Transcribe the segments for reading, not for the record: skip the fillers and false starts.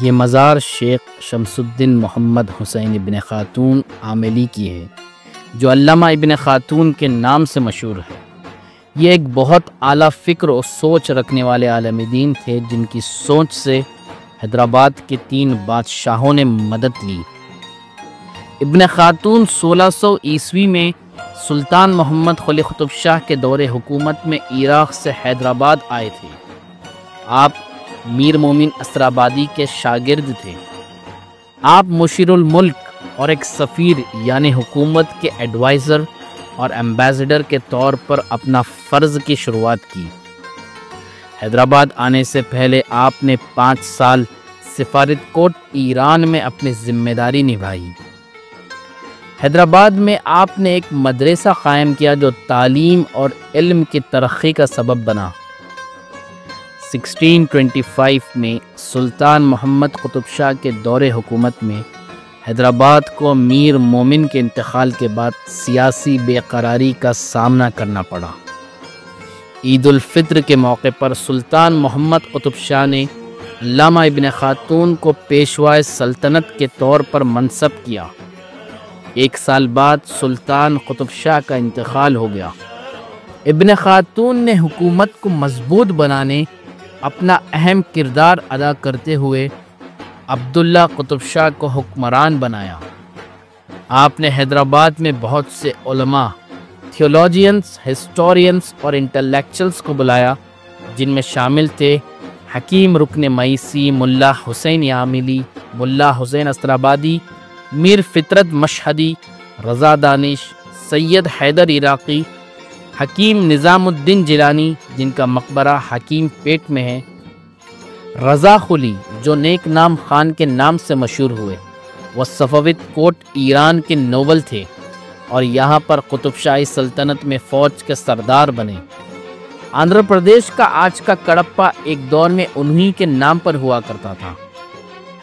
یہ مزار شیخ شمس الدین محمد حسین ابن خاتون عاملی کی ہے، جو علامہ ابن خاتون کے نام سے مشہور ہے۔ یہ ایک بہت اعلیٰ فکر و سوچ رکھنے والے عالم دین تھے، جن کی سوچ سے حیدرآباد کے 3 بادشاہوں نے مدد لی۔ ابن خاتون 1600 عیسوی میں سلطان محمد قلی قطب شاہ کے دور حکومت میں عراق سے حیدرآباد آئے تھے۔ آپ میر مومن اسرآبادی کے شاگرد تھے۔ آپ مشیر الملک اور ایک سفیر یعنی حکومت کے ایڈوائزر اور ایمبیسڈر کے طور پر اپنا فرض کی شروعات کی۔ حیدرآباد آنے سے پہلے آپ نے 5 سال سفارت کوٹ ایران میں اپنی ذمہ داری نبھائی۔ حیدرآباد میں آپ نے ایک مدرسہ قائم کیا جو تعلیم اور علم کی ترقی کا سبب بنا۔ 1625 میں سلطان محمد قطب شاہ کے دور حکومت میں حیدرآباد کو میر مومن کے انتقال کے بعد سیاسی بے قراری کا سامنا کرنا پڑا۔ عید الفطر کے موقع پر سلطان محمد قطب شاہ نے علامہ ابن خاتون کو پیشوائے سلطنت کے طور پر منصب کیا۔ 1 سال بعد سلطان قطب شاہ کا انتقال ہو گیا۔ ابن خاتون نے حکومت کو مضبوط بنانے اپنا اہم کردار ادا کرتے ہوئے عبداللہ قطب شاہ کو حکمران بنایا۔ آپ نے حیدرآباد میں بہت سے علماء، تھیولوجینز، ہسٹورینز اور انٹلیکچوئلز کو بلایا، جن میں شامل تھے حکیم رکن مئیسی، ملا حسین عاملی، ملا حسین اسرآبادی، میر فطرت مشہدی، رضا دانش، سید حیدر عراقی، حکیم نظام الدین جیلانی جن کا مقبرہ حکیم پیٹ میں ہے، رضا خلی جو نیک نام خان کے نام سے مشہور ہوئے، وہ صفوت کوٹ ایران کے نوبل تھے اور یہاں پر قطب شاہی سلطنت میں فوج کے سردار بنے۔ آندھرا پردیش کا آج کا کڑپا ایک دور میں انہی کے نام پر ہوا کرتا تھا۔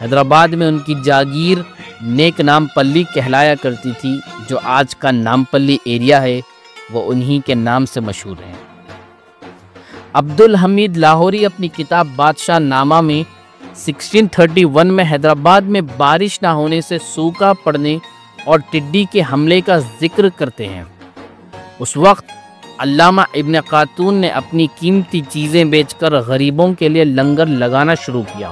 حیدرآباد میں ان کی جاگیر نیک نام پلی کہلایا کرتی تھی، جو آج کا نامپلی ایریا ہے وہ انہی کے نام سے مشہور ہے۔ عبدالحمید لاہوری اپنی کتاب بادشاہ نامہ میں 1631 میں حیدرآباد میں بارش نہ ہونے سے سوکھا پڑنے اور ٹڈی کے حملے کا ذکر کرتے ہیں۔ اس وقت علامہ ابن خاتون نے اپنی قیمتی چیزیں بیچ کر غریبوں کے لیے لنگر لگانا شروع کیا۔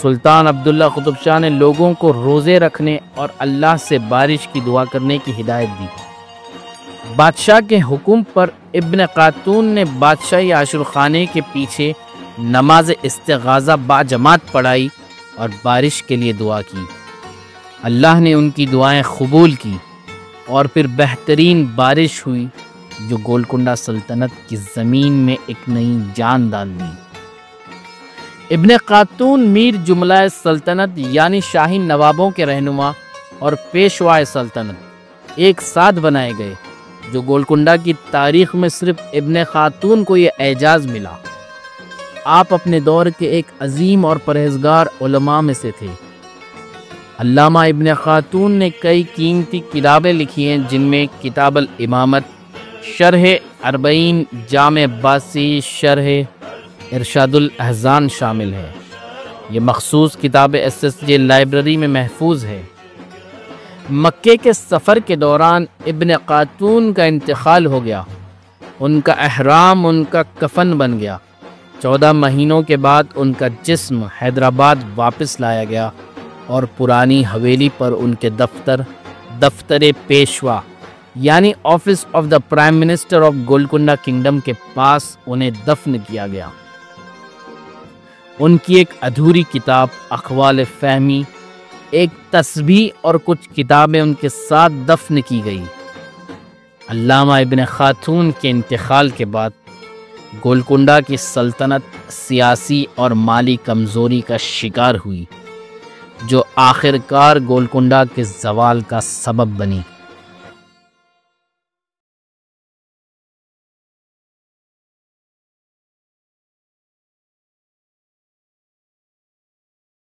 سلطان عبداللہ قطب شاہ نے لوگوں کو روزے رکھنے اور اللہ سے بارش کی دعا کرنے کی ہدایت دی۔ بادشاہ کے حکم پر ابن خاتون نے بادشاہی عاشورخانے کے پیچھے نماز استغاثہ باجماعت پڑھائی اور بارش کے لیے دعا کی۔ اللہ نے ان کی دعائیں قبول کی اور پھر بہترین بارش ہوئی جو گولکنڈہ سلطنت کی زمین میں ایک نئی جان ڈال دی۔ ابن خاتون میر جملہ سلطنت یعنی شاہی نوابوں کے رہنما اور پیشوائے سلطنت ایک ساتھ بنائے گئے، جو گولکنڈہ کی تاریخ میں صرف ابن خاتون کو یہ اعزاز ملا۔ آپ اپنے دور کے ایک عظیم اور پرہیزگار علماء میں سے تھے۔ علامہ ابن خاتون نے کئی قیمتی کتابیں لکھی ہیں، جن میں کتاب الامامت، شرح اربعین، جامع عباسی، شرح ارشاد الاحزان شامل ہے۔ یہ مخصوص کتاب SSJ لائبریری میں محفوظ ہے۔ مکے کے سفر کے دوران ابن خاتون کا انتقال ہو گیا۔ ان کا احرام ان کا کفن بن گیا۔ 14 مہینوں کے بعد ان کا جسم حیدرآباد واپس لایا گیا اور پرانی حویلی پر ان کے دفتر پیشوا یعنی office of the prime minister of Golconda kingdom کے پاس انہیں دفن کیا گیا۔ ان کی ایک ادھوری کتاب اقوال فہمی، ایک تسبیح اور کچھ کتابیں ان کے ساتھ دفن کی گئی۔ علامہ ابن خاتون کے انتقال کے بعد گولکنڈہ کی سلطنت سیاسی اور مالی کمزوری کا شکار ہوئی، جو آخرکار گولکنڈہ کے زوال کا سبب بنی۔